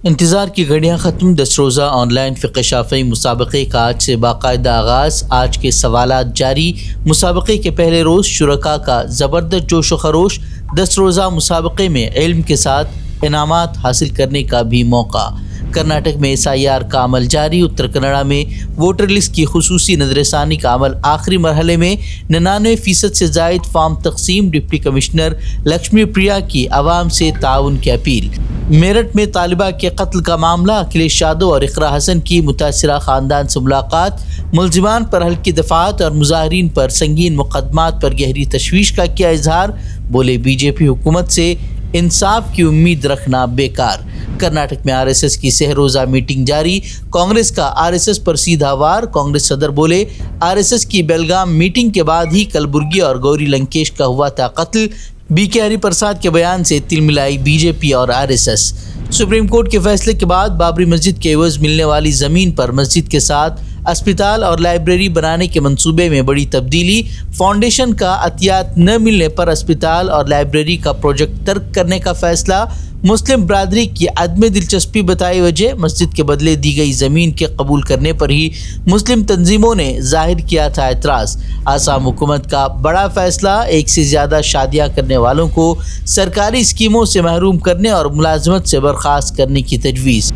انتظار کی گھڑیاں ختم، 10 روزہ آن لائن فقہ شافعی مسابقے کا آج سے باقاعدہ آغاز۔ آج کے سوالات جاری۔ مسابقے کے پہلے روز شرکاء کا زبردست جوش و خروش۔ 10 روزہ مسابقے میں علم کے ساتھ انعامات حاصل کرنے کا بھی موقع۔ کرناٹک میں SIR کا عمل جاری۔ اتر کنڑا میں ووٹر لسٹ کی خصوصی نظر ثانی کا عمل آخری مرحلے میں، 99% سے زائد فارم تقسیم۔ ڈپٹی کمشنر لکشمی پریا کی عوام سے تعاون کی اپیل۔ میرٹھ میں طالبہ کے قتل کا معاملہ، اکھلیش یادو اور اقرا حسن کی متاثرہ خاندان سے ملاقات۔ ملزمان پر حلقی دفعات اور مظاہرین پر سنگین مقدمات پر گہری تشویش کا کیا اظہار۔ بولے BJP حکومت سے انصاف کی امید رکھنا بیکار۔ کرناٹک میں RSS کی 6 روزہ میٹنگ جاری۔ کانگریس کا RSS پر سیدھا وار۔ کانگریس صدر بولے RSS کی بیلگام میٹنگ کے بعد ہی کلبرگی اور گوری لنکیش کا ہوا تھا قتل۔ BK ہری پرساد کے بیان سے تل ملائی BJP اور RSS۔ سپریم کورٹ کے فیصلے کے بعد بابری مسجد کے عوض ملنے والی زمین پر مسجد کے ساتھ اسپتال اور لائبریری بنانے کے منصوبے میں بڑی تبدیلی۔ فاؤنڈیشن کا عطیات نہ ملنے پر اسپتال اور لائبریری کا پروجیکٹ ترک کرنے کا فیصلہ۔ مسلم برادری کی عدم دلچسپی بتائی وجہ، مسجد کے بدلے دی گئی زمین کے قبول کرنے پر ہی مسلم تنظیموں نے ظاہر کیا تھا اعتراض۔ آسام حکومت کا بڑا فیصلہ، ایک سے زیادہ شادیاں کرنے والوں کو سرکاری اسکیموں سے محروم کرنے اور ملازمت سے برخاست کرنے کی تجویز۔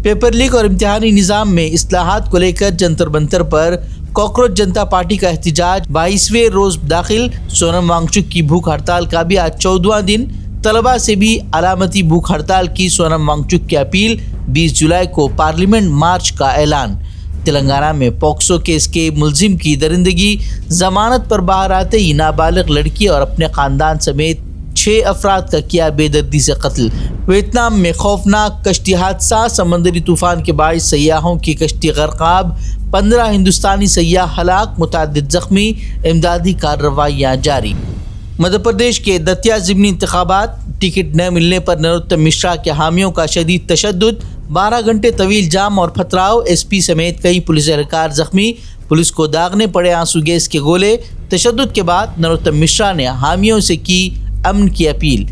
پیپر لیک اور امتحانی نظام میں اصلاحات کو لے کر جنتر منتر پر کاکروچ جنتا پارٹی کا احتجاج 22ویں روز داخل۔ سونم وانگچک کی بھوک ہڑتال کا بھی آج 14واں دن۔ طلباء سے بھی علامتی بھوک ہڑتال کی سونم وانگچک کی اپیل۔ 20 جولائی کو پارلیمنٹ مارچ کا اعلان۔ تلنگانہ میں پوکسو کیس کے ملزم کی درندگی، ضمانت پر باہر آتے ہی نابالغ لڑکی اور اپنے خاندان سمیت 6 افراد کا کیا بے دردی سے قتل۔ ویتنام میں خوفناک کشتی حادثہ، سمندری طوفان کے باعث سیاحوں کی کشتی غرقاب، 15 ہندوستانی سیاح ہلاک، متعدد زخمی۔ امدادی کارروائیاں جاری۔ مدھیہ پردیش کے دتیا ضمنی انتخابات، ٹکٹ نہ ملنے پر نروتم مشرا کے حامیوں کا شدید تشدد، 12 گھنٹے طویل جام اور پتھراؤ، SP سمیت کئی پولیس اہلکار زخمی، پولیس کو داغنے پڑے آنسو گیس کے گولے۔ تشدد کے بعد نروتم مشرا نے حامیوں سے کی امن کی اپیل۔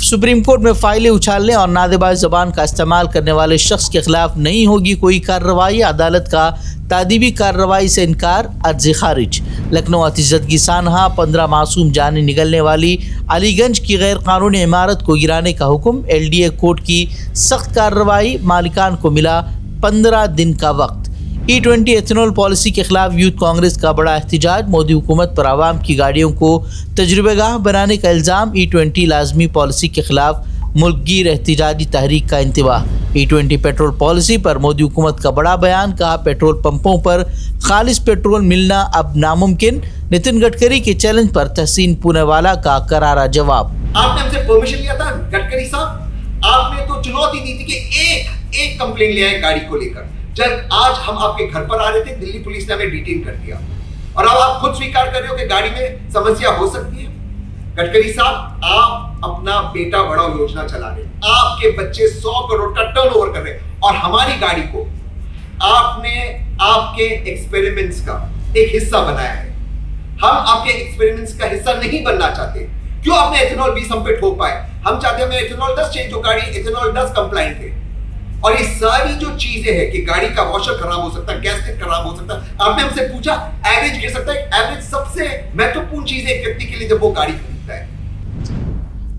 سپریم کورٹ میں فائلیں اچھالنے اور نادباز زبان کا استعمال کرنے والے شخص کے خلاف نہیں ہوگی کوئی کارروائی، عدالت کا تادیبی کارروائی سے انکار، عرض خارج۔ لکھنؤ اتشددگی سانحہ، 15 معصوم جانیں نگلنے والی علی گنج کی غیر قانونی عمارت کو گرانے کا حکم، LDA کورٹ کی سخت کارروائی، مالکان کو ملا 15 دن کا وقت۔ E20 ایتھنول پالیسی کے خلاف یوتھ کانگریس کا بڑا احتجاج، مودی حکومت پر عوام کی گاڑیوں کو تجربہ گاہ بنانے کا الزام۔ E20 لازمی پالیسی کے خلاف ملک گیر احتجاجی تحریک کا انتباہ۔ E20 پیٹرول پالیسی پر مودی حکومت کا بڑا بیان، کہا پیٹرول پمپوں پر خالص پیٹرول ملنا اب ناممکن۔ نتن گڈکری کے چیلنج پر تحسین پونیوالا کا کرارا جواب۔ آپ نے ہم سے پرمیشن لیا تھا گڈکری صاحب، آپ نے تو چنوتی دی تھی کہ ایک کمپلین لے آئے گاڑی کو لے کر۔ جب آج ہم آپ کے گھر پر آ رہے تھے، دلی پولیس نے ہمیں ڈیٹین کر دیا، اور اب آپ خود سویکار کر رہے ہو کہ گاڑی میں سمسیا ہو سکتی ہے۔ گڈکری صاحب، آپ اپنا بیٹا بڑھاؤ یوجنا چلا رہے ہیں، آپ کے بچے 100 کروڑ کا ٹرن اوور کر رہے ہیں، اور ہماری گاڑی کو آپ نے آپ کے ایکسپیریمنٹس کا ایک حصہ بنایا ہے۔ ہم آپ کے ایکسپیریمنٹس کا حصہ نہیں بننا چاہتے۔ کیوں آپ نے ایتھنول 20 ہم پہ ٹھوک پائے؟ ہم چاہتے ہیں ایتھنول 10 چینج ہو، گاڑی ایتھنول 10 کمپلائنٹ ہے۔ اور یہ ساری جو چیزیں ہیں کہ گاڑی کا واشر خراب ہو سکتا ہے، گیس خراب ہو سکتا ہے، آپ نے ہم سے پوچھا ایوریج گر سکتا ہے۔ ایوریج سب سے مہتوپورن چیز ہے ایک ویکتی کے لیے جب وہ گاڑی خریدتا ہے۔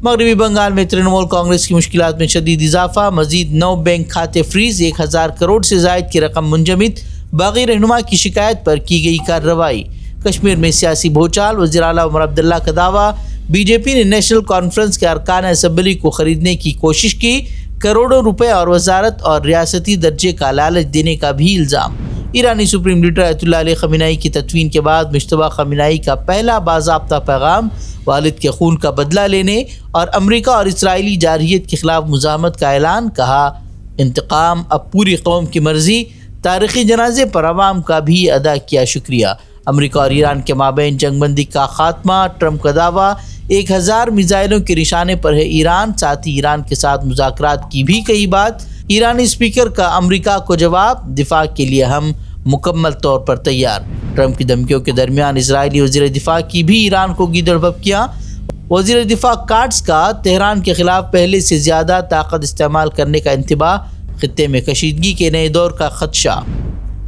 مغربی بنگال میں ترنمول کانگریس کی مشکلات میں شدید اضافہ، مزید 9 بینک کھاتے فریز، 1000 کروڑ سے زائد کی رقم منجمد، باغی رہنما کی شکایت پر کی گئی کارروائی۔ کشمیر میں سیاسی بھوچال، وزیر اعلیٰ عمر عبداللہ کا دعویٰ، BJP نے نیشنل کانفرنس کے ارکان اسمبلی کو خریدنے کی کوشش کی، کروڑوں روپے اور وزارت اور ریاستی درجے کا لالچ دینے کا بھی الزام۔ ایرانی سپریم لیڈر آیت اللہ علی خامنہئی کی تدفین کے بعد مشتبہ خامنہئی کا پہلا باضابطہ پیغام، والد کے خون کا بدلہ لینے اور امریکہ اور اسرائیلی جارحیت کے خلاف مزاحمت کا اعلان، کہا انتقام اب پوری قوم کی مرضی، تاریخی جنازے پر عوام کا بھی ادا کیا شکریہ۔ امریکہ اور ایران کے مابین جنگ بندی کا خاتمہ، ٹرمپ کا دعویٰ، 1000 میزائلوں کے نشانے پر ہے ایران، ساتھ ہی ایران کے ساتھ مذاکرات کی بھی کئی بات۔ ایرانی اسپیکر کا امریکہ کو جواب، دفاع کے لیے ہم مکمل طور پر تیار۔ ٹرمپ کی دھمکیوں کے درمیان اسرائیلی وزیر دفاع کی بھی ایران کو گیدڑ بھبکیاں، وزیر دفاع کارٹز کا تہران کے خلاف پہلے سے زیادہ طاقت استعمال کرنے کا انتباہ، خطے میں کشیدگی کے نئے دور کا خدشہ۔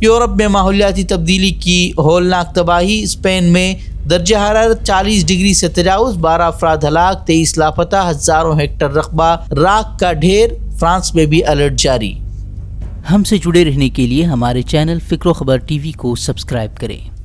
یورپ میں ماحولیاتی تبدیلی کی ہولناک تباہی، اسپین میں درجہ حرارت 40 ڈگری سے تجاوز، 12 افراد ہلاک، 23 لاپتہ، ہزاروں ہیکٹر رقبہ راکھ کا ڈھیر، فرانس میں بھی الرٹ جاری۔ ہم سے جڑے رہنے کے لیے ہمارے چینل فکر و خبر ٹی وی کو سبسکرائب کریں۔